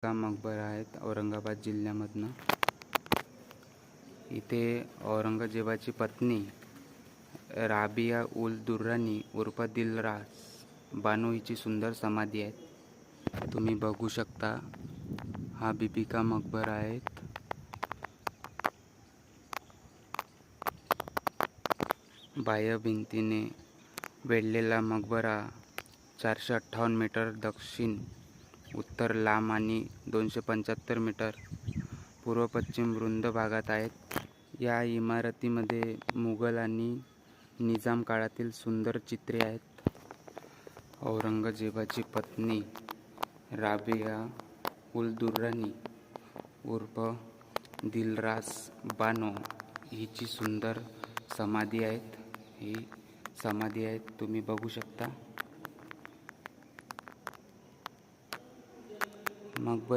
का मकबरा आहेत औरंगाबाद जिल्ह्यामधनं. इथे औरंगजेबाची पत्नी राबिया उल दुर्रानी उर्फ दिलरास बानो हिची सुंदर समाधी आहे. तुम्ही बघू शकता, हा बीबी का मकबरा आहेत. बाह्य भिंतीने वेढलेला मकबरा 458 मीटर दक्षिण उत्तर लांब आणि 275 मीटर पूर्व पश्चिम रुंद भागात आहेत. या इमारतीमध्ये मुघल आणि निजाम काळातील सुंदर चित्रे आहेत. औरंगजेबाची पत्नी राबिया उल दुर्रानी उर्फ दिलरास बानो हिची सुंदर समाधी आहेत. ही समाधी आहेत, तुम्ही बघू शकता. मकबरा